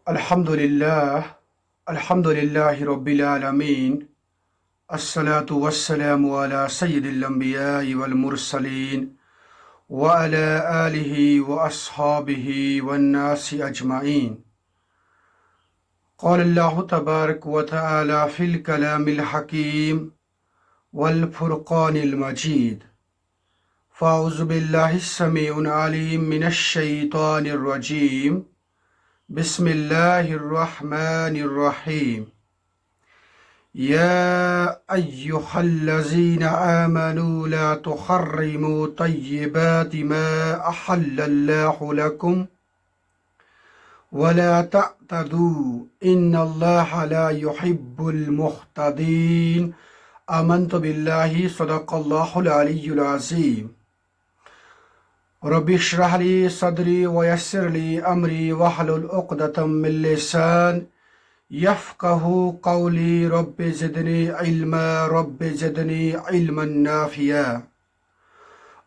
الحمد للہ رب العالمین الصلاة والسلام علی سید الانبیاء والمرسلین وعلی آلہ واصحابہ والناس اجمعین. قال اللہ تبارک و تعالی فی الکلام الحکیم والفرقان المجید. فاعوذ باللہ السمیع العلیم من الشیطان الرجیم. بسم اللہ الرحمن الرحیم. یا ایہا الذین آمنوا لا تحرموا طیبات ما احل اللہ لکم ولا تعتدوا ان اللہ لا يحب المعتدین. آمنت باللہ صدق اللہ العلی العظیم. رب اشرح لی صدری ویسر لی امری واحلل عقدۃ من لسانی یفقہوا قولی. رب زدنی علما رب زدنی علما نافعا.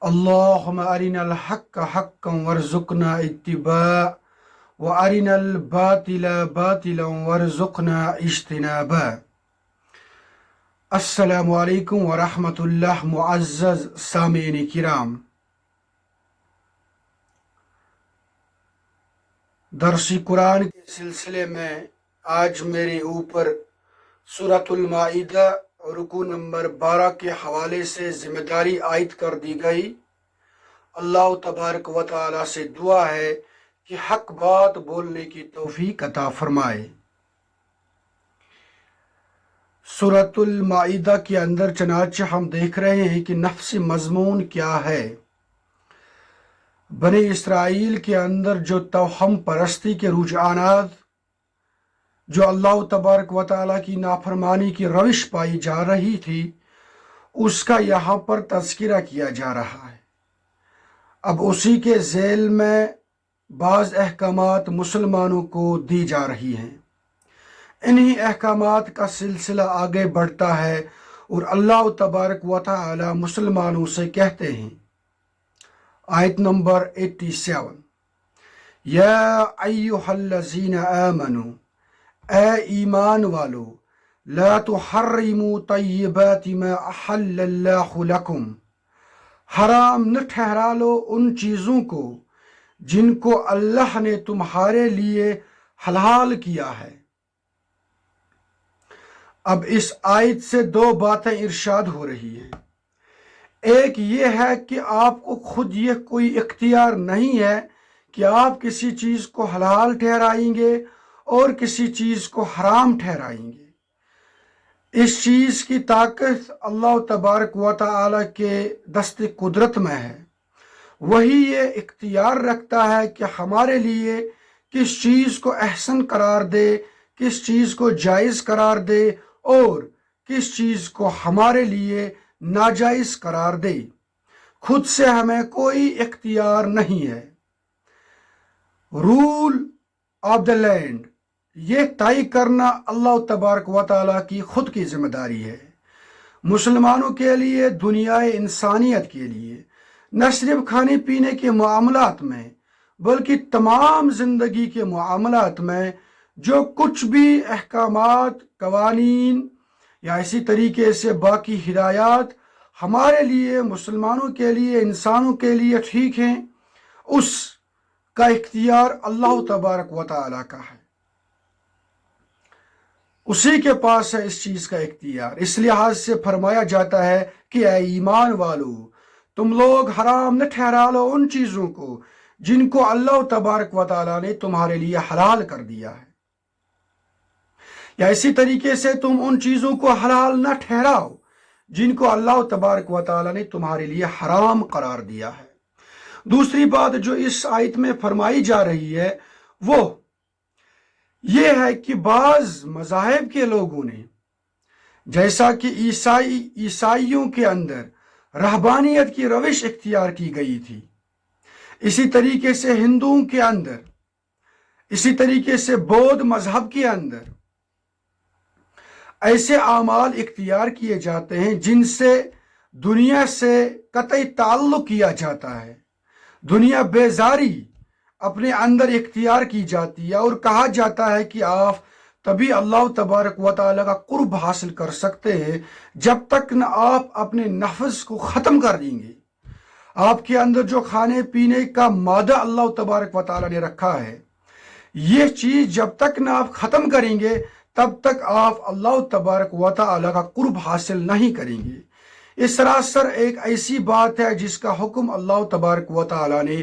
اللہم ارنا الحق حقا وارزقنا اتباعہ وارنا الباطل باطلا وارزقنا اجتنابہ. السلام علیکم ورحمۃ اللہ. معزز سامعین کرام، درس قرآن کے سلسلے میں آج میرے اوپر سورۃ المائدہ رکوع نمبر 12 کے حوالے سے ذمہ داری عائد کر دی گئی. اللہ تبارک و تعالی سے دعا ہے کہ حق بات بولنے کی توفیق عطا فرمائے. سورۃ المائدہ کے اندر چنانچہ ہم دیکھ رہے ہیں کہ نفس مضمون کیا ہے. بنی اسرائیل کے اندر جو توہم پرستی کے رجحانات، جو اللہ تبارک و تعالیٰ کی نافرمانی کی روش پائی جا رہی تھی، اس کا یہاں پر تذکرہ کیا جا رہا ہے. اب اسی کے ذیل میں بعض احکامات مسلمانوں کو دی جا رہی ہیں. انہی احکامات کا سلسلہ آگے بڑھتا ہے اور اللہ تبارک و تعالی مسلمانوں سے کہتے ہیں، آیت نمبر 87، یا ایہا الذین آمنوا، اے ایمان والو، لا تحرموا طیبات ما احل اللہ لکم، حرام نہ ٹھہرا لو ان چیزوں کو جن کو اللہ نے تمہارے لیے حلال کیا ہے. اب اس آیت سے دو باتیں ارشاد ہو رہی ہیں. ایک یہ ہے کہ آپ کو خود یہ کوئی اختیار نہیں ہے کہ آپ کسی چیز کو حلال ٹھہرائیں گے اور کسی چیز کو حرام ٹھہرائیں گے. اس چیز کی طاقت اللہ تبارک و تعالی کے دست قدرت میں ہے. وہی یہ اختیار رکھتا ہے کہ ہمارے لیے کس چیز کو احسن قرار دے، کس چیز کو جائز قرار دے اور کس چیز کو ہمارے لیے ناجائز قرار دے. خود سے ہمیں کوئی اختیار نہیں ہے. رول آف دا لینڈ یہ طے کرنا اللہ تبارک و تعالیٰ کی خود کی ذمہ داری ہے. مسلمانوں کے لیے، دنیا انسانیت کے لیے، نہ صرف کھانے پینے کے معاملات میں بلکہ تمام زندگی کے معاملات میں جو کچھ بھی احکامات، قوانین یا اسی طریقے سے باقی ہدایات ہمارے لیے، مسلمانوں کے لیے، انسانوں کے لیے ٹھیک ہیں، اس کا اختیار اللہ تبارک و تعالیٰ کا ہے. اسی کے پاس ہے اس چیز کا اختیار. اس لحاظ سے فرمایا جاتا ہے کہ اے ایمان والو، تم لوگ حرام نہ ٹھہرا لو ان چیزوں کو جن کو اللہ تبارک و تعالیٰ نے تمہارے لیے حلال کر دیا ہے، یا اسی طریقے سے تم ان چیزوں کو حلال نہ ٹھہراؤ جن کو اللہ تبارک و تعالیٰ نے تمہارے لیے حرام قرار دیا ہے. دوسری بات جو اس آیت میں فرمائی جا رہی ہے وہ یہ ہے کہ بعض مذاہب کے لوگوں نے، جیسا کہ عیسائیوں کے اندر رہبانیت کی روش اختیار کی گئی تھی، اسی طریقے سے ہندوؤں کے اندر، اسی طریقے سے بودھ مذہب کے اندر ایسے اعمال اختیار کیے جاتے ہیں جن سے دنیا سے قطعی تعلق کیا جاتا ہے. دنیا بیزاری اپنے اندر اختیار کی جاتی ہے، اور کہا جاتا ہے کہ آپ تبھی اللہ تبارک و تعالیٰ کا قرب حاصل کر سکتے ہیں جب تک نہ آپ اپنے نفس کو ختم کر دیں گے۔ آپ کے اندر جو کھانے پینے کا مادہ اللہ تبارک و تعالیٰ نے رکھا ہے، یہ چیز جب تک نہ آپ ختم کریں گے تب تک آپ اللہ تبارک و تعالیٰ کا قرب حاصل نہیں کریں گے۔ یہ سراسر ایک ایسی بات ہے جس کا حکم اللہ تبارک و تعالیٰ نے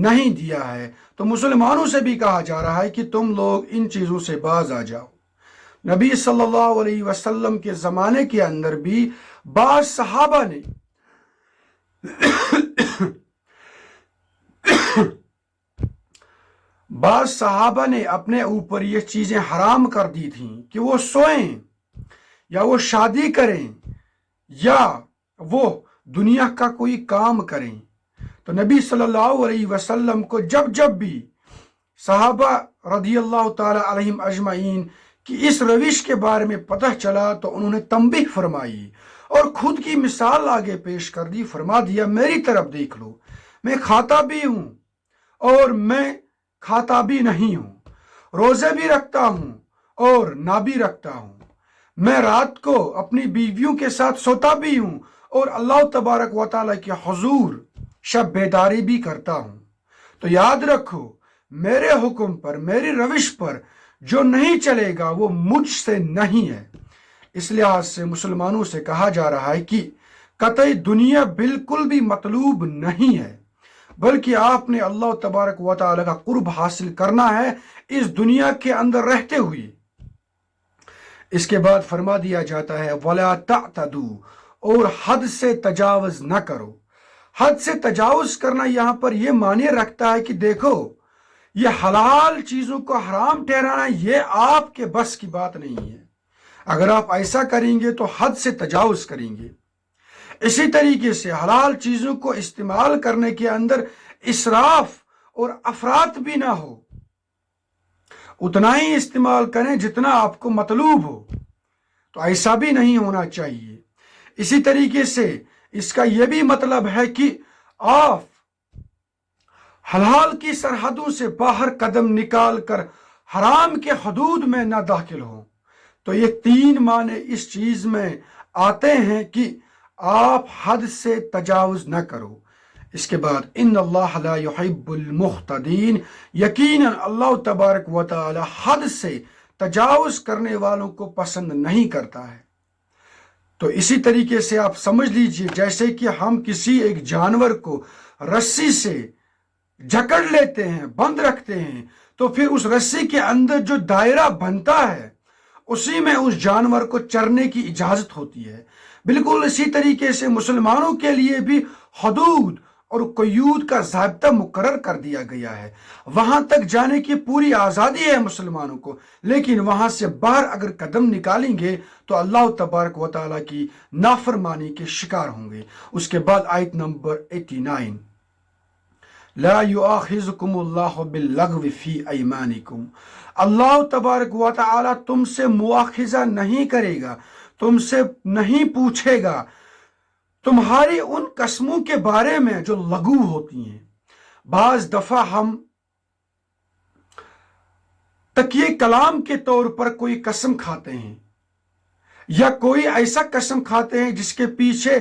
نہیں دیا ہے، تو مسلمانوں سے بھی کہا جا رہا ہے کہ تم لوگ ان چیزوں سے باز آ جاؤ۔ نبی صلی اللہ علیہ وسلم کے زمانے کے اندر بھی بعض صحابہ نے اپنے اوپر یہ چیزیں حرام کر دی تھیں کہ وہ سوئیں یا وہ شادی کریں یا وہ دنیا کا کوئی کام کریں۔ تو نبی صلی اللہ علیہ وسلم کو جب بھی صحابہ رضی اللہ تعالی علیہم اجمعین کی اس روش کے بارے میں پتہ چلا تو انہوں نے تنبیہ فرمائی اور خود کی مثال آگے پیش کر دی، فرما دیا میری طرف دیکھ لو، میں کھاتا بھی ہوں اور میں کھاتا بھی نہیں ہوں، روزے بھی رکھتا ہوں اور نہ بھی رکھتا ہوں، میں رات کو اپنی بیویوں کے ساتھ سوتا بھی ہوں اور اللہ تبارک و تعالیٰ کے حضور شب بیداری بھی کرتا ہوں۔ تو یاد رکھو، میرے حکم پر، میری روش پر جو نہیں چلے گا وہ مجھ سے نہیں ہے۔ اس لحاظ سے مسلمانوں سے کہا جا رہا ہے کہ قطعی دنیا بالکل بھی مطلوب نہیں ہے، بلکہ آپ نے اللہ تبارک و تعالیٰ کا قرب حاصل کرنا ہے اس دنیا کے اندر رہتے ہوئے۔ اس کے بعد فرما دیا جاتا ہے وَلَا تَعْتَدُوا، اور حد سے تجاوز نہ کرو۔ حد سے تجاوز کرنا یہاں پر یہ معنی رکھتا ہے کہ دیکھو، یہ حلال چیزوں کو حرام ٹھہرانا یہ آپ کے بس کی بات نہیں ہے۔ اگر آپ ایسا کریں گے تو حد سے تجاوز کریں گے۔ اسی طریقے سے حلال چیزوں کو استعمال کرنے کے اندر اسراف اور افراط بھی نہ ہو، اتنا ہی استعمال کریں جتنا آپ کو مطلوب ہو، تو ایسا بھی نہیں ہونا چاہیے۔ اسی طریقے سے اس کا یہ بھی مطلب ہے کہ آپ حلال کی سرحدوں سے باہر قدم نکال کر حرام کے حدود میں نہ داخل ہوں۔ تو یہ تین معنی اس چیز میں آتے ہیں کہ آپ حد سے تجاوز نہ کرو۔ اس کے بعد ان اللہ لا يحب المعتدین، یقیناً اللہ تبارک و تعالی حد سے تجاوز کرنے والوں کو پسند نہیں کرتا ہے۔ تو اسی طریقے سے آپ سمجھ لیجئے جیسے کہ ہم کسی ایک جانور کو رسی سے جکڑ لیتے ہیں، بند رکھتے ہیں، تو پھر اس رسی کے اندر جو دائرہ بنتا ہے اسی میں اس جانور کو چرنے کی اجازت ہوتی ہے۔ بالکل اسی طریقے سے مسلمانوں کے لیے بھی حدود اور قیود کا ضابطہ مقرر کر دیا گیا ہے۔ وہاں تک جانے کی پوری آزادی ہے مسلمانوں کو، لیکن وہاں سے باہر اگر قدم نکالیں گے تو اللہ تبارک و تعالیٰ کی نافرمانی کے شکار ہوں گے۔ اس کے بعد آیت نمبر 89، لا یؤاخذکم اللہ باللغو فی ایمانکم، اللہ تبارک و تعالیٰ تم سے مواخذہ نہیں کرے گا، تم سے نہیں پوچھے گا تمہاری ان قسموں کے بارے میں جو لغو ہوتی ہیں۔ بعض دفعہ ہم تکیے کلام کے طور پر کوئی قسم کھاتے ہیں یا کوئی ایسا قسم کھاتے ہیں جس کے پیچھے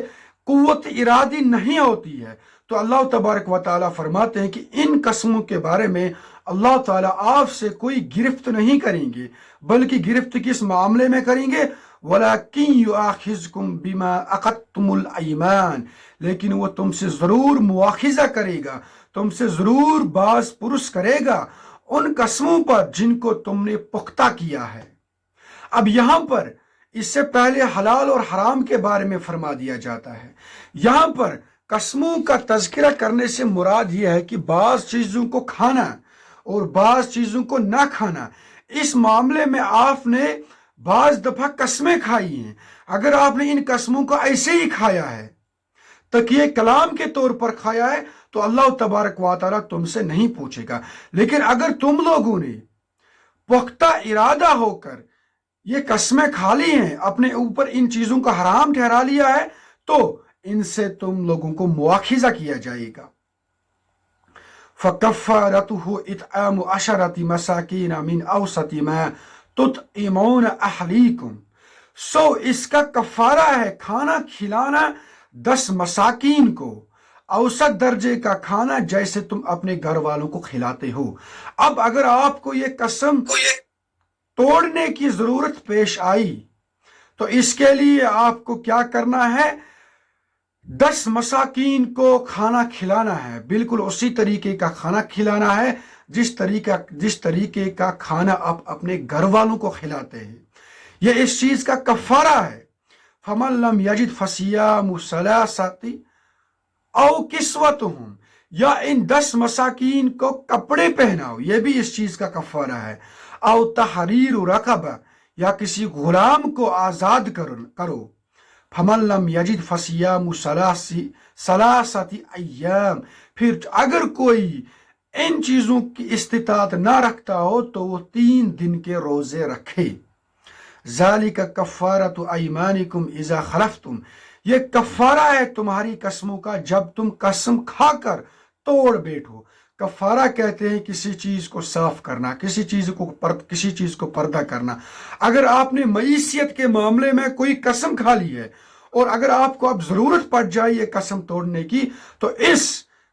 قوت ارادی نہیں ہوتی ہے، تو اللہ تبارک و تعالیٰ فرماتے ہیں کہ ان قسموں کے بارے میں اللہ تعالیٰ آپ سے کوئی گرفت نہیں کریں گے، بلکہ گرفت کس معاملے میں کریں گے؟ وَلَكِنْ يُؤَاخِذْكُمْ بِمَا عَقَدْتُمُ الْأَيْمَانِ، لیکن وہ تم سے ضرور مواخذہ کرے گا، تم سے ضرور باز پرس کرے گا ان قسموں پر جن کو تم نے پختہ کیا ہے۔ اب یہاں پر اس سے پہلے حلال اور حرام کے بارے میں فرما دیا جاتا ہے، یہاں پر قسموں کا تذکرہ کرنے سے مراد یہ ہے کہ بعض چیزوں کو کھانا اور بعض چیزوں کو نہ کھانا۔ اس معاملے میں آپ نے بعض دفعہ قسمیں کھائی ہیں، اگر آپ نے ان قسموں کو ایسے ہی کھایا ہے، تکیے کلام کے طور پر کھایا ہے، تو اللہ تبارک و تعالیٰ تم سے نہیں پوچھے گا۔ لیکن اگر تم لوگوں نے پختہ ارادہ ہو کر یہ قسمیں کھا لی ہیں، اپنے اوپر ان چیزوں کا حرام ٹھہرا لیا ہے، تو ان سے تم لوگوں کو مواخذہ کیا جائے گا۔ فکفارتہ اطعام عشرۃ مساکین من اوسط ما تطعمون اہلیکم، سو اس کا کفارہ ہے کھانا کھلانا 10 مساکین کو، اوسط درجے کا کھانا جیسے تم اپنے گھر والوں کو کھلاتے ہو۔ اب اگر آپ کو یہ قسم توڑنے کی ضرورت پیش آئی تو اس کے لیے آپ کو کیا کرنا ہے؟ 10 مساکین کو کھانا کھلانا ہے، بالکل اسی طریقے کا کھانا کھلانا ہے جس طریقے کا کھانا آپ اپنے گھر والوں کو کھلاتے ہیں۔ یہ اس چیز کا کفارہ ہے۔ فمن لم یجد فصیام ثلاثۃ او کسوتہم، یا ان 10 مساکین کو کپڑے پہناؤ، یہ بھی اس چیز کا کفارہ ہے۔ او تحریر رقبہ، یا کسی غلام کو آزاد کرو۔ فمن لم یجد فصیام ثلاثۃ ایام، پھر اگر کوئی ان چیزوں کی استطاعت نہ رکھتا ہو تو وہ 3 دن کے روزے رکھے۔ ذالک کفارۃ ایمانکم اذا خلفتم، یہ کفارہ ہے تمہاری قسموں کا جب تم قسم کھا کر توڑ بیٹھو۔ کفارہ کہتے ہیں کسی چیز کو صاف کرنا، کسی چیز کو پردہ کرنا۔ اگر آپ نے معیشت کے معاملے میں کوئی قسم کھا لی ہے اور اگر آپ کو اب ضرورت پڑ جائے یہ قسم توڑنے کی، تو اس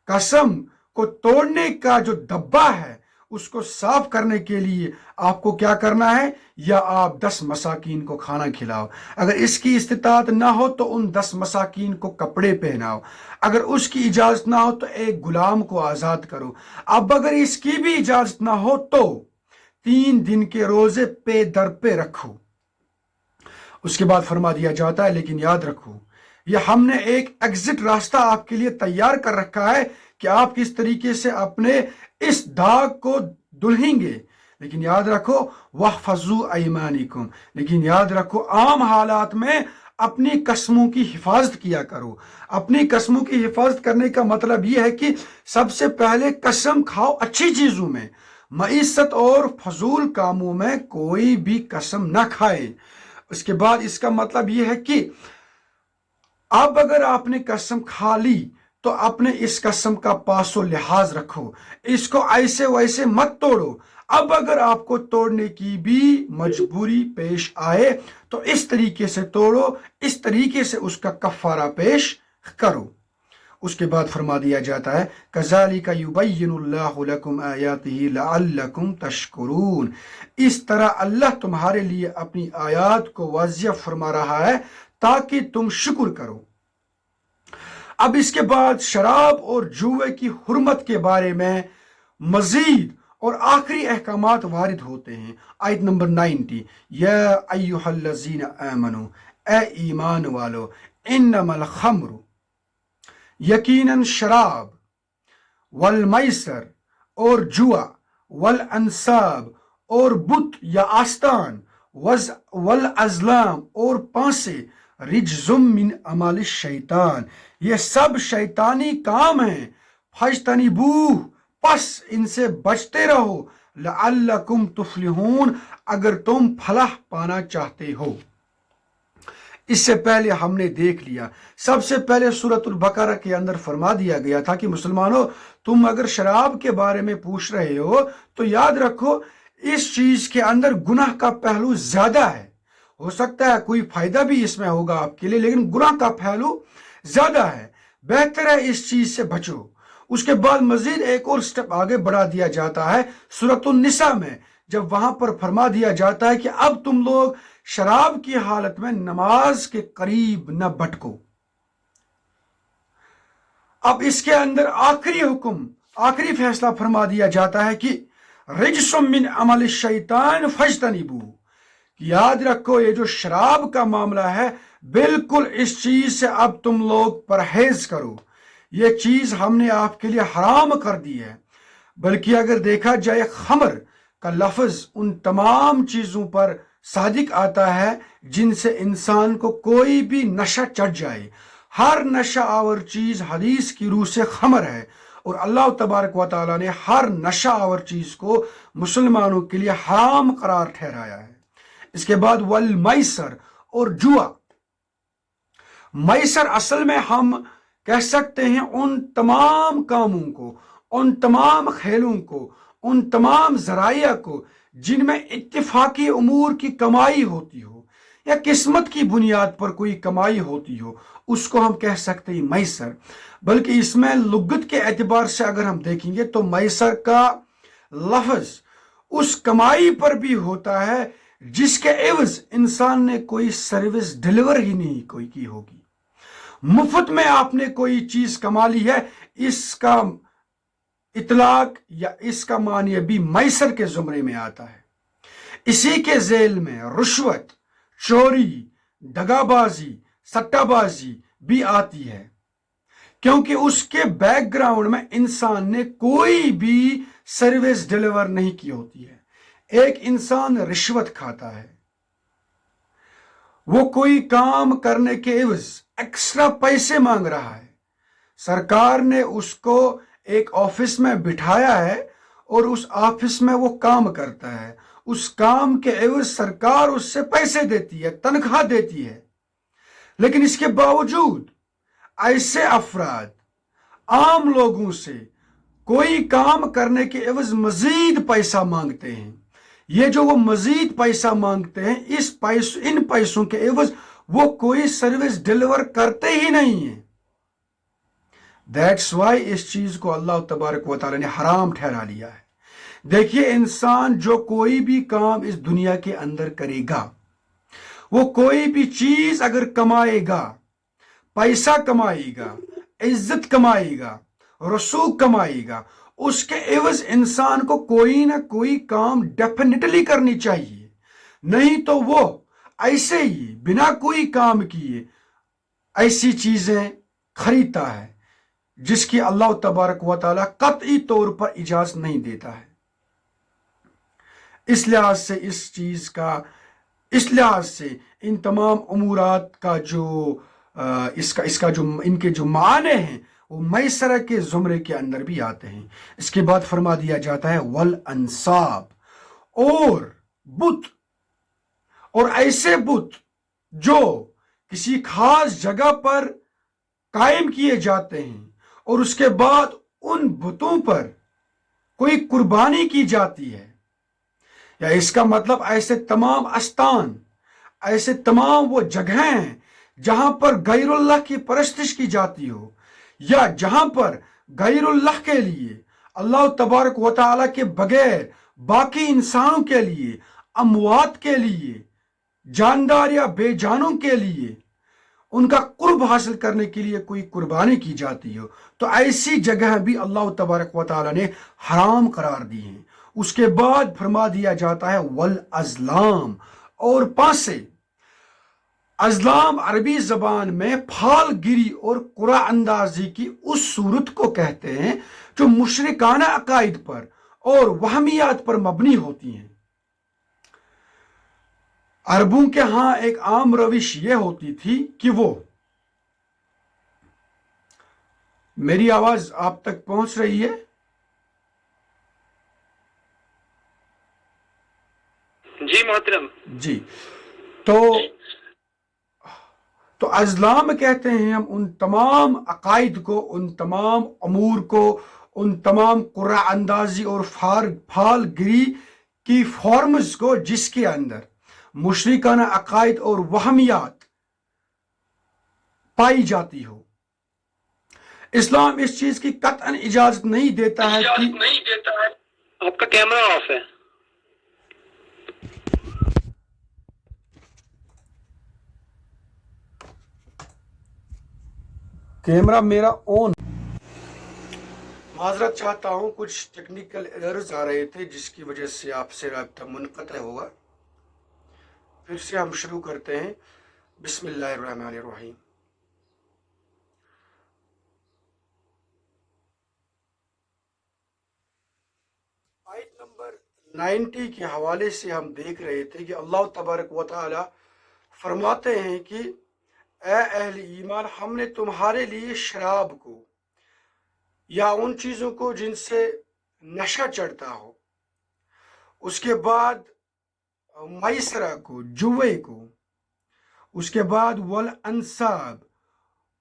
قسم کو توڑنے کا جو ڈبہ ہے اس کو صاف کرنے کے لیے آپ کو کیا کرنا ہے؟ یا آپ 10 مساکین کو کھانا کھلاؤ۔ اگر اس کی استطاعت نہ ہو تو ان 10 مساکین کو کپڑے پہناؤ۔ اگر اس کی اجازت نہ ہو تو ایک غلام کو آزاد کرو۔ اب اگر اس کی بھی اجازت نہ ہو تو 3 دن کے روزے پے در پہ رکھو۔ اس کے بعد فرما دیا جاتا ہے لیکن یاد رکھو یہ ہم نے ایک ایگزٹ راستہ آپ کے لیے تیار کر رکھا ہے کہ آپ کس طریقے سے اپنے اس داغ کو دھلیں گے، لیکن یاد رکھو وَاحْفَظُوا أَيْمَانِكُمْ، لیکن یاد رکھو عام حالات میں اپنی قسموں کی حفاظت کیا کرو۔ اپنی قسموں کی حفاظت کرنے کا مطلب یہ ہے کہ سب سے پہلے قسم کھاؤ اچھی چیزوں میں، معیشت اور فضول کاموں میں کوئی بھی قسم نہ کھائے۔ اس کے بعد اس کا مطلب یہ ہے کہ اب اگر آپ نے قسم کھا لی تو اپنے اس قسم کا پاس و لحاظ رکھو، اس کو ایسے ویسے مت توڑو۔ اب اگر آپ کو توڑنے کی بھی مجبوری پیش آئے تو اس طریقے سے توڑو، اس طریقے سے اس کا کفارہ پیش کرو۔ اس کے بعد فرما دیا جاتا ہے کذالک یبین اللہ لکم آیاتہ لعلکم تشکرون، اس طرح اللہ تمہارے لیے اپنی آیات کو واضح فرما رہا ہے تاکہ تم شکر کرو۔ اب اس کے بعد شراب اور جوئے کی حرمت کے بارے میں مزید اور آخری احکامات وارد ہوتے ہیں۔ آیت نمبر 90، یا ایہا الذین آمنوا، اے ایمان والو، انما الخمر، یقیناً شراب، والمیسر اور جوا، والانصاب اور بت یا آستان، والازلام اور پانسے، رجزم من عمل الشیطان، یہ سب شیطانی کام ہیں، فاجتنبوہ، پس ان سے بچتے رہو، لعلکم تفلحون، اگر تم فلاح پانا چاہتے ہو۔ اس سے پہلے ہم نے دیکھ لیا، سب سے پہلے سورۃ البقرہ کے اندر فرما دیا گیا تھا کہ مسلمانوں تم اگر شراب کے بارے میں پوچھ رہے ہو تو یاد رکھو اس چیز کے اندر گناہ کا پہلو زیادہ ہے۔ ہو سکتا ہے کوئی فائدہ بھی اس میں ہوگا آپ کے لیے، لیکن گناہ کا پہلو زیادہ ہے، بہتر ہے اس چیز سے بچو۔ اس کے بعد مزید ایک اور سٹیپ آگے بڑھا دیا جاتا ہے سورۃ النساء میں، جب وہاں پر فرما دیا جاتا ہے کہ اب تم لوگ شراب کی حالت میں نماز کے قریب نہ بھٹکو۔ اب اس کے اندر آخری حکم، آخری فیصلہ فرما دیا جاتا ہے کہ رجس من عمل الشیطان فاجتنبوہ، یاد رکھو یہ جو شراب کا معاملہ ہے بالکل اس چیز سے اب تم لوگ پرہیز کرو، یہ چیز ہم نے آپ کے لیے حرام کر دی ہے۔ بلکہ اگر دیکھا جائے خمر کا لفظ ان تمام چیزوں پر صادق آتا ہے جن سے انسان کو کوئی بھی نشہ چڑھ جائے۔ ہر نشہ آور چیز حدیث کی روح سے خمر ہے، اور اللہ تبارک و تعالیٰ نے ہر نشہ آور چیز کو مسلمانوں کے لیے حرام قرار ٹھہرایا ہے۔ اس کے بعد والمیسر اور جوا، میسر اصل میں ہم کہہ سکتے ہیں ان تمام کاموں کو، ان تمام کھیلوں کو، ان تمام ذرائع کو جن میں اتفاقی امور کی کمائی ہوتی ہو یا قسمت کی بنیاد پر کوئی کمائی ہوتی ہو، اس کو ہم کہہ سکتے ہیں میسر۔ بلکہ اس میں لغت کے اعتبار سے اگر ہم دیکھیں گے تو میسر کا لفظ اس کمائی پر بھی ہوتا ہے جس کے عوض انسان نے کوئی سروس ڈیلیور ہی نہیں کوئی کی ہوگی۔ مفت میں آپ نے کوئی چیز کما لی ہے، اس کا اطلاق یا اس کا معنی بھی میسر کے زمرے میں آتا ہے۔ اسی کے ذیل میں رشوت، چوری، دغا بازی، سٹہ بازی بھی آتی ہے، کیونکہ اس کے بیک گراؤنڈ میں انسان نے کوئی بھی سروس ڈیلیور نہیں کی ہوتی ہے۔ ایک انسان رشوت کھاتا ہے، وہ کوئی کام کرنے کے عوض ایکسٹرا پیسے مانگ رہا ہے، سرکار نے اس کو ایک آفس میں بٹھایا ہے اور اس آفس میں وہ کام کرتا ہے، اس کام کے عوض سرکار اس سے پیسے دیتی ہے، تنخواہ دیتی ہے، لیکن اس کے باوجود ایسے افراد عام لوگوں سے کوئی کام کرنے کے عوض مزید پیسہ مانگتے ہیں۔ یہ جو وہ مزید پیسہ مانگتے ہیں، ان پیسوں کے عوض وہ کوئی سروس ڈیلیور کرتے ہی نہیں ہیں۔ دیٹس وائی اس چیز کو اللہ تبارک و تعالی نے حرام ٹھہرا لیا ہے۔ دیکھیے، انسان جو کوئی بھی کام اس دنیا کے اندر کرے گا، وہ کوئی بھی چیز اگر کمائے گا، پیسہ کمائے گا، عزت کمائے گا، رسوخ کمائے گا، اس کے عوض انسان کو کوئی نہ کوئی کام ڈیفینیٹلی کرنی چاہیے، نہیں تو وہ ایسے ہی بنا کوئی کام کیے ایسی چیزیں خریدتا ہے جس کی اللہ تبارک و تعالی قطعی طور پر اجازت نہیں دیتا ہے۔ اس لحاظ سے ان تمام امورات کا جو ان کے جو معنی ہیں وہ میسرہ کے زمرے کے اندر بھی آتے ہیں۔ اس کے بعد فرما دیا جاتا ہے والانصاب، اور بت، اور ایسے بت جو کسی خاص جگہ پر قائم کیے جاتے ہیں اور اس کے بعد ان بتوں پر کوئی قربانی کی جاتی ہے، یا اس کا مطلب ایسے تمام استان، ایسے تمام وہ جگہیں ہیں جہاں پر غیر اللہ کی پرستش کی جاتی ہو، یا جہاں پر غیر اللہ کے لیے، اللہ تبارک و تعالی کے بغیر باقی انسانوں کے لیے، اموات کے لیے، جاندار یا بے جانوں کے لیے ان کا قرب حاصل کرنے کے لیے کوئی قربانی کی جاتی ہو، تو ایسی جگہ بھی اللہ تبارک و تعالی نے حرام قرار دی ہیں۔ اس کے بعد فرما دیا جاتا ہے والازلام، اور پانسے۔ ازلام عربی زبان میں پھال گیری اور قرع اندازی کی اس صورت کو کہتے ہیں جو مشرکانہ عقائد پر اور وہمیات پر مبنی ہوتی ہیں۔ عربوں کے ہاں ایک عام روش یہ ہوتی تھی کہ وہ، میری آواز آپ تک پہنچ رہی ہے؟ جی محترم۔ جی، تو ازلام کہتے ہیں ہم ان تمام عقائد کو، ان تمام امور کو، ان تمام قرع اندازی اور پھال گری کی فارمز کو جس کے اندر مشرکانہ عقائد اور وہمیات پائی جاتی ہو۔ اسلام اس چیز کی قطعاً اجازت نہیں دیتا ہے کہ آپ کا کیمرہ آف ہے۔ کیمرہ میرا آن، معذرت چاہتا ہوں، کچھ ٹیکنیکل ایررز آ رہے تھے جس کی وجہ سے آپ سے رابطہ منقطع ہوگا۔ پھر سے ہم شروع کرتے ہیں۔ بسم اللہ الرحمن الرحیم۔ آیت نمبر 90 کے حوالے سے ہم دیکھ رہے تھے کہ اللہ تبارک و تعالی فرماتے ہیں کہ اے اہل ایمان، ہم نے تمہارے لیے شراب کو یا ان چیزوں کو جن سے نشہ چڑھتا ہو، اس کے بعد میسرہ کو، جوے کو، اس کے بعد والانصاب،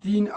3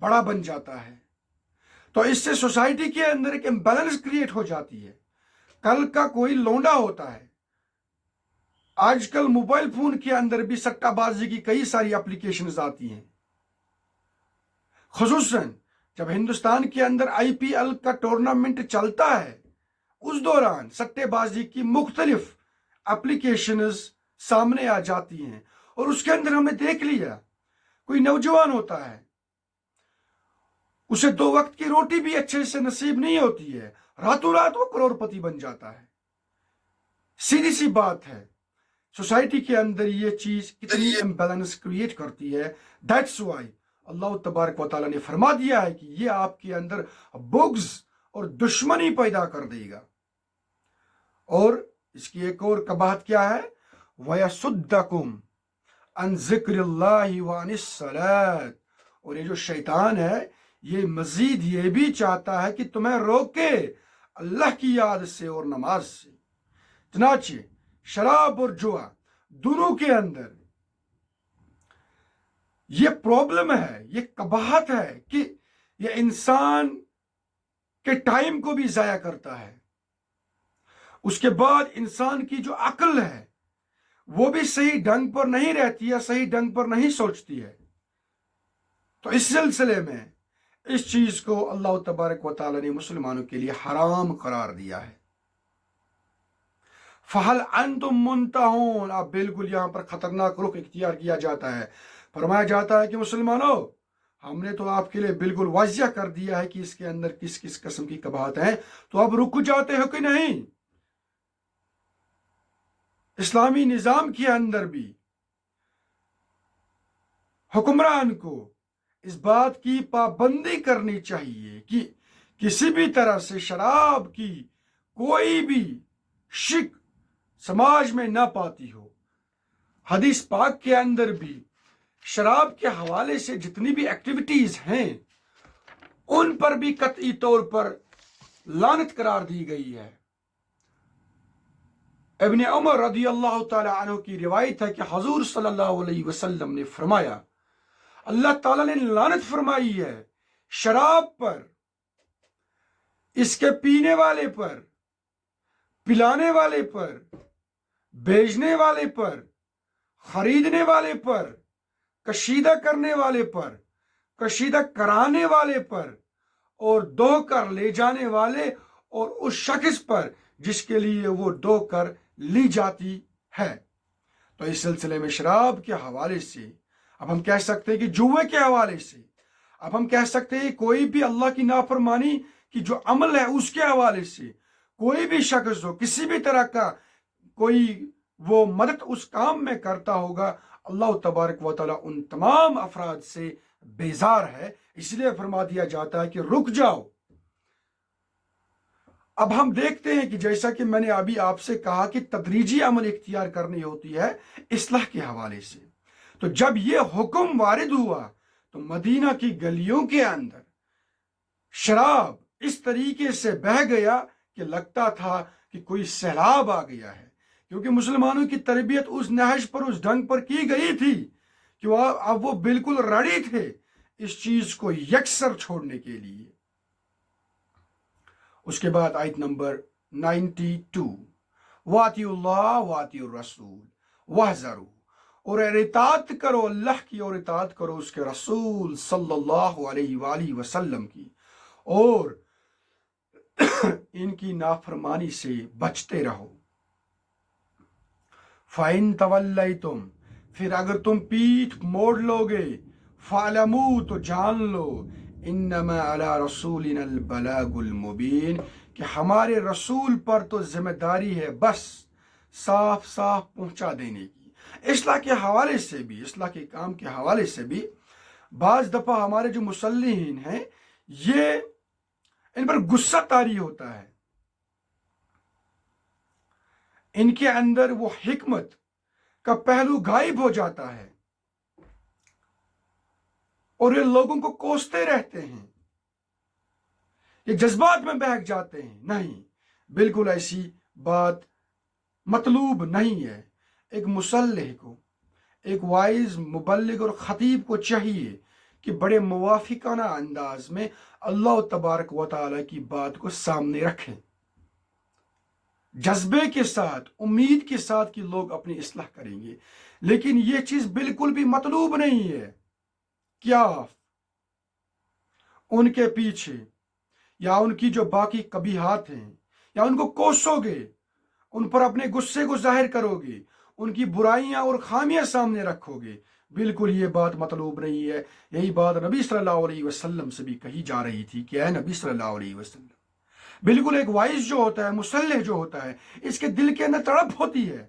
بڑا بن جاتا ہے. تو اس سے سوسائٹی کے اندر ایک امبیلنس کریٹ ہو جاتی ہے. کل کا کوئی لونڈا ہوتا ہے. آج کل موبائل فون کے اندر بھی سٹہ بازی کی کئی ساری اپلیکیشنز آتی ہیں. خصوصاً جب ہندوستان کے اندر IPL کا ٹورنامنٹ چلتا ہے اس دوران سٹے بازی کی مختلف اپلیکیشنز سامنے آ جاتی ہیں. اور اس کے اندر ہم نے دیکھ لیا کوئی نوجوان ہوتا ہے, اسے 2 وقت کی روٹی بھی اچھے سے نصیب نہیں ہوتی ہے, راتوں رات وہ کروڑ پتی بن جاتا ہے. سیدھی سی بات ہے, سوسائٹی کے اندر یہ چیز کتنی امبیلنس کریٹ کرتی ہے. دیٹس وائی اللہ تبارک و تعالیٰ نے فرما دیا ہے کہ یہ آپ کے اندر بغض اور دشمنی پیدا کر دے گا. اور اس کی ایک اور قباحت کیا ہے؟ وَيَصُدَّكُمْ عَنْ ذِكْرِ اللَّهِ وَعَنِ الصَّلَاةِ. اور یہ جو شیطان ہے یہ مزید یہ بھی چاہتا ہے کہ تمہیں روکے اللہ کی یاد سے اور نماز سے. چنانچہ شراب اور جوا دونوں کے اندر یہ پرابلم ہے, یہ قباحت ہے کہ یہ انسان کے ٹائم کو بھی ضائع کرتا ہے. اس کے بعد انسان کی جو عقل ہے وہ بھی صحیح ڈھنگ پر نہیں رہتی ہے, صحیح ڈھنگ پر نہیں سوچتی ہے. تو اس سلسلے میں اس چیز کو اللہ تبارک و تعالیٰ نے مسلمانوں کے لیے حرام قرار دیا ہے. فَهَلْ أَنْتُمْ مُنْتَهُونَ. اب بالکل یہاں پر خطرناک رخ اختیار کیا جاتا ہے. فرمایا جاتا ہے کہ مسلمانوں ہم نے تو آپ کے لیے بالکل واضح کر دیا ہے کہ اس کے اندر کس کس قسم کی قباحت ہیں, تو اب رک جاتے ہو کہ نہیں؟ اسلامی نظام کے اندر بھی حکمران کو اس بات کی پابندی کرنی چاہیے کہ کسی بھی طرح سے شراب کی کوئی بھی شک سماج میں نہ پاتی ہو. حدیث پاک کے اندر بھی شراب کے حوالے سے جتنی بھی ایکٹیویٹیز ہیں ان پر بھی قطعی طور پر لعنت قرار دی گئی ہے. ابن عمر رضی اللہ تعالی عنہ کی روایت ہے کہ حضور صلی اللہ علیہ وسلم نے فرمایا اللہ تعالیٰ نے لعنت فرمائی ہے شراب پر, اس کے پینے والے پر, پلانے والے پر, بیچنے والے پر, خریدنے والے پر, کشیدہ کرنے والے پر, کشیدہ کرانے والے پر, اور دوہ کر لے جانے والے اور اس شخص پر جس کے لیے وہ دوہ کر لی جاتی ہے. تو اس سلسلے میں شراب کے حوالے سے اب ہم کہہ سکتے ہیں کہ جوے کے حوالے سے, اب ہم کہہ سکتے ہیں کوئی بھی اللہ کی نافرمانی کی جو عمل ہے اس کے حوالے سے کوئی بھی شخص ہو کسی بھی طرح کا کوئی وہ مدد اس کام میں کرتا ہوگا, اللہ تبارک و تعالیٰ ان تمام افراد سے بیزار ہے. اس لیے فرما دیا جاتا ہے کہ رک جاؤ. اب ہم دیکھتے ہیں کہ جیسا کہ میں نے ابھی آپ سے کہا کہ تدریجی عمل اختیار کرنی ہوتی ہے اصلاح کے حوالے سے. تو جب یہ حکم وارد ہوا تو مدینہ کی گلیوں کے اندر شراب اس طریقے سے بہہ گیا کہ لگتا تھا کہ کوئی سیلاب آ گیا ہے, کیونکہ مسلمانوں کی تربیت اس نہج پر اس ڈھنگ پر کی گئی تھی کہ اب وہ بالکل ریڈی تھے اس چیز کو یکسر چھوڑنے کے لیے. اس کے بعد آیت نمبر 92 وَأَطِیعُوا اللَّهَ وَأَطِیعُوا الرَّسُولَ وَاحْذَرُوا. اور اطاعت کرو اللہ کی اور اطاعت کرو اس کے رسول صلی اللہ علیہ وآلہ وسلم کی, اور ان کی نافرمانی سے بچتے رہو. فَإِن تَوَلَّيْتُمْ. پھر اگر تم پیٹھ موڑ لوگے, فَاعْلَمُوا. تو جان لو, انما علی رسولنا البلاغ المبین. کہ ہمارے رسول پر تو ذمہ داری ہے بس صاف صاف پہنچا دینے کی. اصلاح کے حوالے سے بھی, اصلاح کے کام کے حوالے سے بھی بعض دفعہ ہمارے جو مصلحین ہیں یہ ان پر غصہ طاری ہوتا ہے, ان کے اندر وہ حکمت کا پہلو غائب ہو جاتا ہے اور یہ لوگوں کو کوستے رہتے ہیں, یہ جذبات میں بہک جاتے ہیں. نہیں, بالکل ایسی بات مطلوب نہیں ہے. ایک مصلح کو, ایک وائز مبلغ اور خطیب کو چاہیے کہ بڑے موافقانہ انداز میں اللہ تبارک و تعالیٰ کی بات کو سامنے رکھیں، جذبے کے ساتھ، امید کے ساتھ کہ لوگ اپنی اصلاح کریں گے۔ لیکن یہ چیز بالکل بھی مطلوب نہیں ہے کیا ان کے پیچھے یا ان کی جو باقی قبیحات ہیں یا ان کو کوسو گے، ان پر اپنے غصے کو ظاہر کرو گے، ان کی برائیاں اور خامیاں سامنے رکھو گے، بالکل یہ بات مطلوب نہیں ہے۔ یہی بات نبی صلی اللہ علیہ وسلم سے بھی کہی جا رہی تھی کہ اے نبی صلی اللہ علیہ وسلم، بالکل ایک وائز جو ہوتا ہے، مسلح جو ہوتا ہے، اس کے دل کے اندر تڑپ ہوتی ہے۔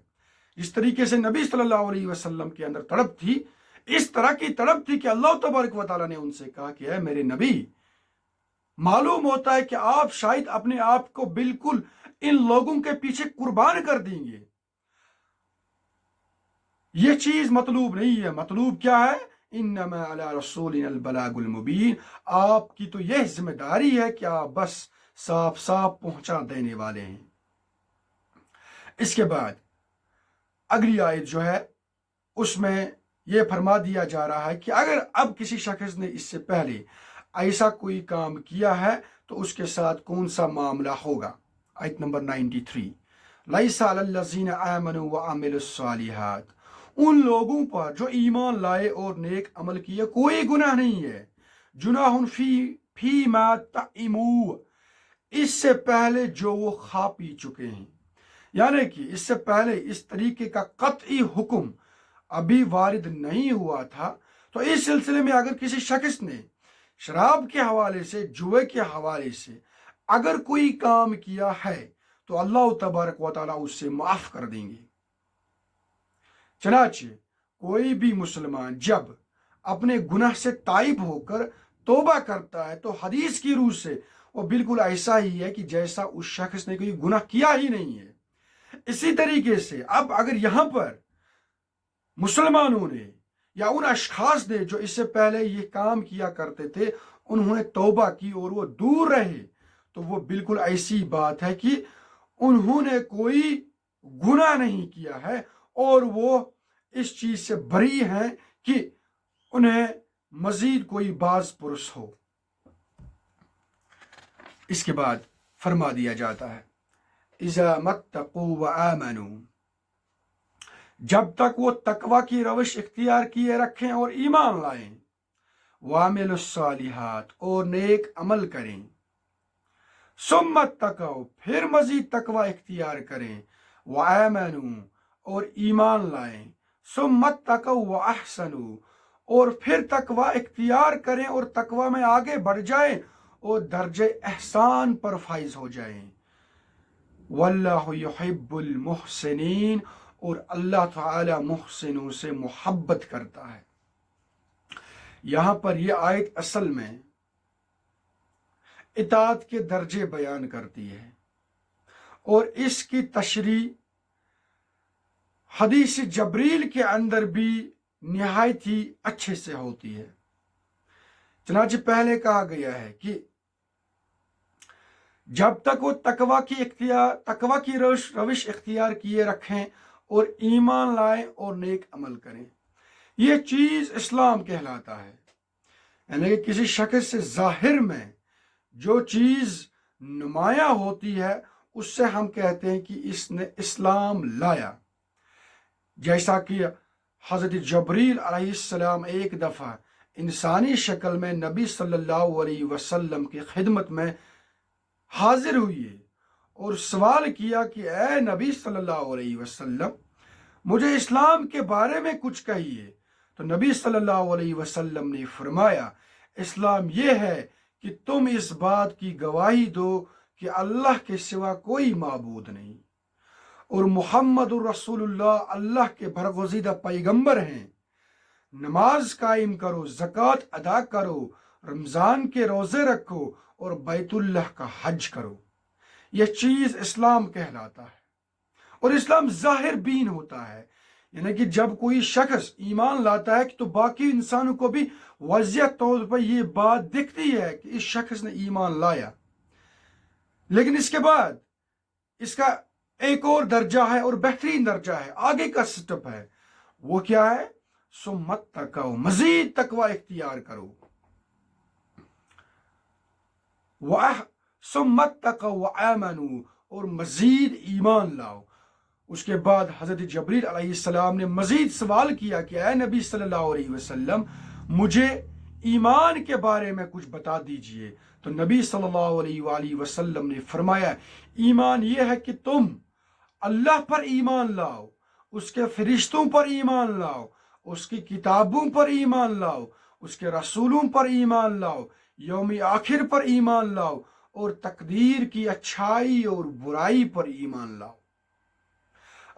جس طریقے سے نبی صلی اللہ علیہ وسلم کے اندر تڑپ تھی، اس طرح کی تڑپ تھی کہ اللہ تبارک و تعالیٰ نے ان سے کہا کہ اے میرے نبی، معلوم ہوتا ہے کہ آپ شاید اپنے آپ کو بالکل ان لوگوں کے پیچھے قربان کر دیں گے۔ یہ چیز مطلوب نہیں ہے۔ مطلوب کیا ہے؟ انما علی رسولنا البلاغ المبین، آپ کی تو یہ ذمہ داری ہے کہ آپ بس صاف صاف پہنچا دینے والے ہیں۔ اس کے بعد اگلی آیت جو ہے اس میں یہ فرما دیا جا رہا ہے کہ اگر اب کسی شخص نے اس سے پہلے ایسا کوئی کام کیا ہے تو اس کے ساتھ کون سا معاملہ ہوگا۔ آیت نمبر 93، لیس علی الذین آمنوا وعملوا الصالحات، ان لوگوں پر جو ایمان لائے اور نیک عمل کیے کوئی گناہ نہیں ہے۔ جناح فی ما طعموا، اس سے پہلے جو وہ کھا پی چکے ہیں، یعنی کہ اس سے پہلے اس طریقے کا قطعی حکم ابھی وارد نہیں ہوا تھا، تو اس سلسلے میں اگر کسی شخص نے شراب کے حوالے سے، جوئے کے حوالے سے اگر کوئی کام کیا ہے تو اللہ تبارک و تعالیٰ اس سے معاف کر دیں گے۔ چنانچہ کوئی بھی مسلمان جب اپنے گناہ سے تائب ہو کر توبہ کرتا ہے تو حدیث کی روح سے وہ بالکل ایسا ہی ہے کہ جیسا اس شخص نے کوئی گناہ کیا ہی نہیں ہے۔ اسی طریقے سے اب اگر یہاں پر مسلمانوں نے یا ان اشخاص نے جو اس سے پہلے یہ کام کیا کرتے تھے، انہوں نے توبہ کی اور وہ دور رہے، تو وہ بالکل ایسی بات ہے کہ انہوں نے کوئی گناہ نہیں کیا ہے اور وہ اس چیز سے بری ہیں کہ انہیں مزید کوئی باز پرس ہو۔ اس کے بعد فرما دیا جاتا ہے اذا متقوا وآمنوا، جب تک وہ تقوی کی روش اختیار کیے رکھیں اور ایمان لائیں، وعملوا الصالحات، اور نیک عمل کریں، ثم اتقوا، پھر مزید تقوی اختیار کریں، وآمنوا، اور ایمان لائیں، ثم اتقوا واحسنوا، اور پھر تقوی اختیار کریں اور تقوی میں آگے بڑھ جائیں اور درجہ احسان پر فائز ہو جائیں۔ واللہ یحب المحسنین، اور اللہ تعالی محسنوں سے محبت کرتا ہے۔ یہاں پر یہ آیت اصل میں اطاعت کے درجے بیان کرتی ہے اور اس کی تشریح حدیث جبریل کے اندر بھی نہایت ہی اچھے سے ہوتی ہے۔ چنانچہ پہلے کہا گیا ہے کہ جب تک وہ تقوی کی روش اختیار کیے رکھیں اور ایمان لائیں اور نیک عمل کریں، یہ چیز اسلام کہلاتا ہے۔ یعنی کہ کسی شخص سے ظاہر میں جو چیز نمایاں ہوتی ہے اس سے ہم کہتے ہیں کہ اس نے اسلام لایا۔ جیسا کہ حضرت جبریل علیہ السلام ایک دفعہ انسانی شکل میں نبی صلی اللہ علیہ وسلم کی خدمت میں حاضر ہوئی اور سوال کیا کہ اے نبی صلی اللہ علیہ وسلم، مجھے اسلام کے بارے میں کچھ کہیے۔ تو نبی صلی اللہ علیہ وسلم نے فرمایا، اسلام یہ ہے کہ تم اس بات کی گواہی دو کہ اللہ کے سوا کوئی معبود نہیں اور محمد الرسول اللہ اللہ کے برگزیدہ پیغمبر ہیں، نماز قائم کرو، زکوٰۃ ادا کرو، رمضان کے روزے رکھو اور بیت اللہ کا حج کرو۔ یہ چیز اسلام کہلاتا ہے اور اسلام ظاہر بین ہوتا ہے، یعنی کہ جب کوئی شخص ایمان لاتا ہے تو باقی انسانوں کو بھی واضح طور پر یہ بات دکھتی ہے کہ اس شخص نے ایمان لایا۔ لیکن اس کے بعد اس کا ایک اور درجہ ہے اور بہترین درجہ ہے، آگے کا سٹپ ہے، وہ کیا ہے؟ ثم اتقوا، مزید تقوی اختیار کرو۔ ثم اتقوا وآمنوا، اور مزید ایمان لاؤ۔ اس کے بعد حضرت جبریل علیہ السلام نے مزید سوال کیا کہ اے نبی صلی اللہ علیہ وسلم مجھے ایمان کے بارے میں کچھ بتا دیجئے۔ تو نبی صلی اللہ علیہ وآلہ وسلم نے فرمایا ایمان یہ ہے کہ تم اللہ پر ایمان لاؤ، اس کے فرشتوں پر ایمان لاؤ، اس کی کتابوں پر ایمان لاؤ، اس کے رسولوں پر ایمان لاؤ، یوم آخر پر ایمان لاؤ، اور تقدیر کی اچھائی اور برائی پر ایمان لاؤ۔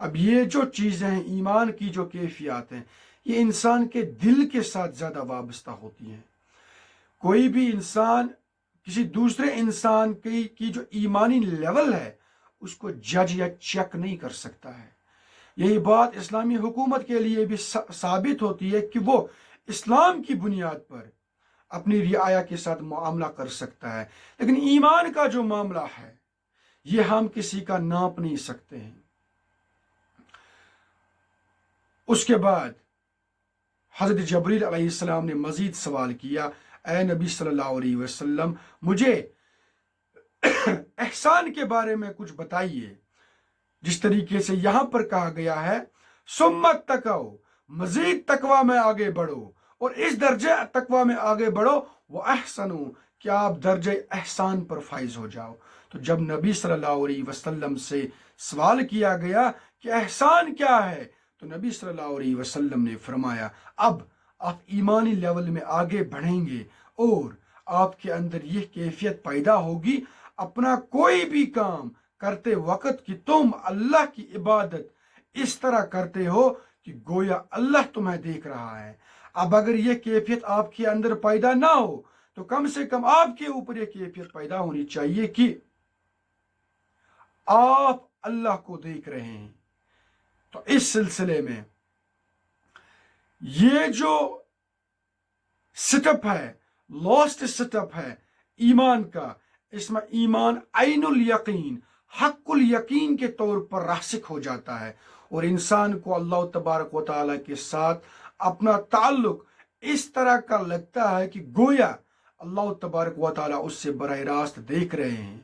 اب یہ جو چیزیں ہیں، ایمان کی جو کیفیات ہیں، یہ انسان کے دل کے ساتھ زیادہ وابستہ ہوتی ہیں۔ کوئی بھی انسان کسی دوسرے انسان کی جو ایمانی لیول ہے اس کو جج یا چیک نہیں کر سکتا ہے۔ یہی بات اسلامی حکومت کے لیے بھی ثابت ہوتی ہے کہ وہ اسلام کی بنیاد پر اپنی رعایا کے ساتھ معاملہ کر سکتا ہے، لیکن ایمان کا جو معاملہ ہے یہ ہم کسی کا ناپ نہیں سکتے ہیں۔ اس کے بعد حضرت جبریل علیہ السلام نے مزید سوال کیا اے نبی صلی اللہ علیہ وسلم مجھے احسان کے بارے میں کچھ بتائیے، جس طریقے سے یہاں پر کہا گیا ہے ثم اتقوا، مزید تقوی میں آگے بڑھو، اور اس درجے تقوی میں آگے بڑھو واحسنوا، کہ آپ درجہ احسان پر فائز ہو جاؤ۔ تو جب نبی صلی اللہ علیہ وسلم سے سوال کیا گیا کہ احسان کیا ہے، تو نبی صلی اللہ علیہ وسلم نے فرمایا اب آپ ایمانی لیول میں آگے بڑھیں گے اور آپ کے اندر یہ کیفیت پیدا ہوگی اپنا کوئی بھی کام کرتے وقت کہ تم اللہ کی عبادت اس طرح کرتے ہو کہ گویا اللہ تمہیں دیکھ رہا ہے۔ اب اگر یہ کیفیت آپ کے اندر پیدا نہ ہو تو کم سے کم آپ کے اوپر یہ کیفیت پیدا ہونی چاہیے کہ آپ اللہ کو دیکھ رہے ہیں۔ تو اس سلسلے میں یہ جو سٹپ ہے، لاسٹ سٹپ ہے ایمان کا، اس میں ایمان عین الیقین، حق الیقین کے طور پر راسخ ہو جاتا ہے، اور انسان کو اللہ تبارک و تعالیٰ کے ساتھ اپنا تعلق اس طرح کا لگتا ہے کہ گویا اللہ تبارک و تعالیٰ اس سے براہ راست دیکھ رہے ہیں،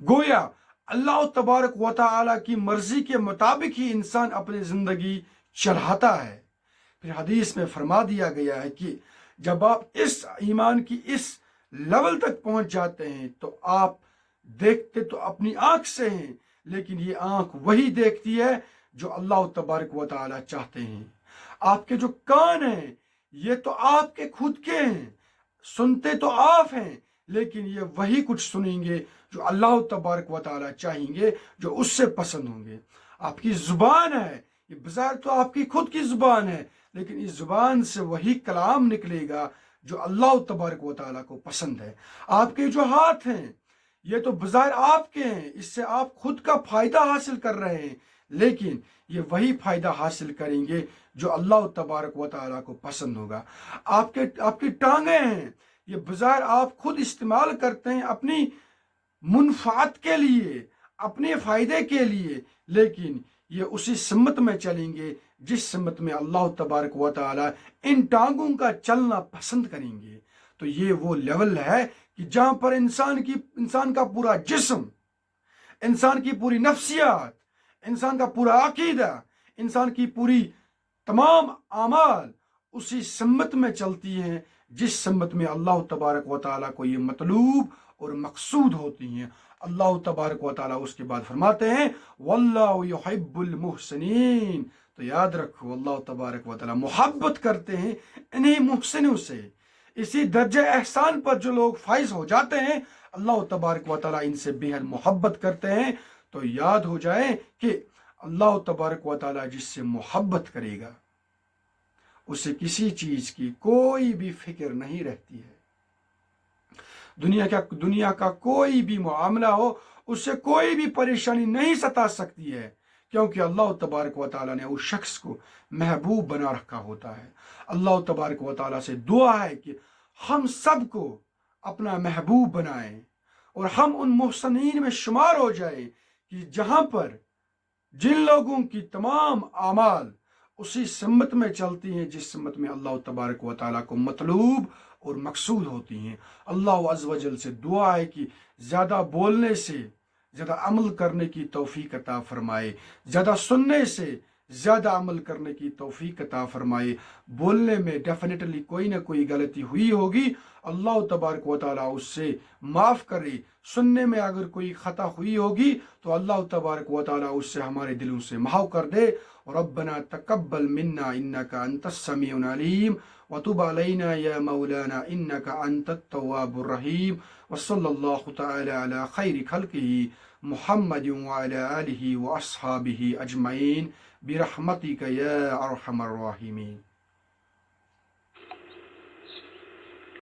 گویا اللہ تبارک و تعالیٰ کی مرضی کے مطابق ہی انسان اپنی زندگی چلاتا ہے۔ پھر حدیث میں فرما دیا گیا ہے کہ جب آپ اس ایمان کی اس لیول تک پہنچ جاتے ہیں تو آپ دیکھتے تو اپنی آنکھ سے ہیں، لیکن یہ آنکھ وہی دیکھتی ہے جو اللہ تبارک و تعالیٰ چاہتے ہیں۔ آپ کے جو کان ہیں یہ تو آپ کے خود کے ہیں، سنتے تو آپ ہیں، لیکن یہ وہی کچھ سنیں گے جو اللہ تبارک و تعالیٰ چاہیں گے، جو اس سے پسند ہوں گے۔ آپ کی زبان ہے، یہ بظاہر تو آپ کی خود کی زبان ہے، لیکن اس زبان سے وہی کلام نکلے گا جو اللہ تبارک و تعالیٰ کو پسند ہے۔ آپ کے جو ہاتھ ہیں یہ تو بظاہر آپ کے ہیں، اس سے آپ خود کا فائدہ حاصل کر رہے ہیں، لیکن یہ وہی فائدہ حاصل کریں گے جو اللہ تبارک و تعالیٰ کو پسند ہوگا۔ آپ کی ٹانگیں ہیں، یہ بظاہر آپ خود استعمال کرتے ہیں اپنی منفعت کے لیے، اپنے فائدے کے لیے، لیکن یہ اسی سمت میں چلیں گے جس سمت میں اللہ تبارک و تعالیٰ ان ٹانگوں کا چلنا پسند کریں گے۔ تو یہ وہ لیول ہے کہ جہاں پر انسان کا پورا جسم، انسان کی پوری نفسیات، انسان کا پورا عقیدہ، انسان کی پوری تمام اعمال اسی سمت میں چلتی ہیں جس سمت میں اللہ تبارک و تعالیٰ کو یہ مطلوب اور مقصود ہوتی ہیں۔ اللہ تبارک و تعالیٰ اس کے بعد فرماتے ہیں واللہ یحب المحسنین، تو یاد رکھو اللہ تبارک و تعالیٰ محبت کرتے ہیں انہیں محسنوں سے۔ اسی درجہ احسان پر جو لوگ فائز ہو جاتے ہیں اللہ تبارک و تعالیٰ ان سے بے حد محبت کرتے ہیں۔ تو یاد ہو جائے کہ اللہ تبارک و تعالیٰ جس سے محبت کرے گا اسے کسی چیز کی کوئی بھی فکر نہیں رہتی ہے۔ دنیا کا کوئی بھی معاملہ ہو اس سے کوئی بھی پریشانی نہیں ستا سکتی ہے، کیونکہ اللہ تبارک و تعالیٰ نے اس شخص کو محبوب بنا رکھا ہوتا ہے۔ اللہ تبارک و تعالیٰ سے دعا ہے کہ ہم سب کو اپنا محبوب بنائیں اور ہم ان محسنین میں شمار ہو جائیں کہ جہاں پر جن لوگوں کی تمام اعمال اسی سمت میں چلتی ہیں جس سمت میں اللہ تبارک و تعالیٰ کو مطلوب اور مقصود ہوتی ہیں۔ اللہ عز و جل سے دعا ہے کہ زیادہ بولنے سے زیادہ عمل کرنے کی توفیق عطا فرمائے، زیادہ سننے سے زیادہ عمل کرنے کی توفیق عطا فرمائے۔ بولنے میں ڈیفینیٹلی کوئی نہ کوئی غلطی ہوئی ہوگی، اللہ تبارک و تعالیٰ اس سے معاف کرے۔ سننے میں اگر کوئی خطا ہوئی ہوگی تو اللہ تبارک و تعالیٰ اس سے ہمارے دلوں سے محو کر دے۔ ربنا تقبل منا انك انت السميع العليم وتب علينا يا مولانا انك انت التواب الرحيم وصلى الله تعالى على خير خلقه محمد وعلى آله واصحابه اجمعين برحمتك يا ارحم الراحمين۔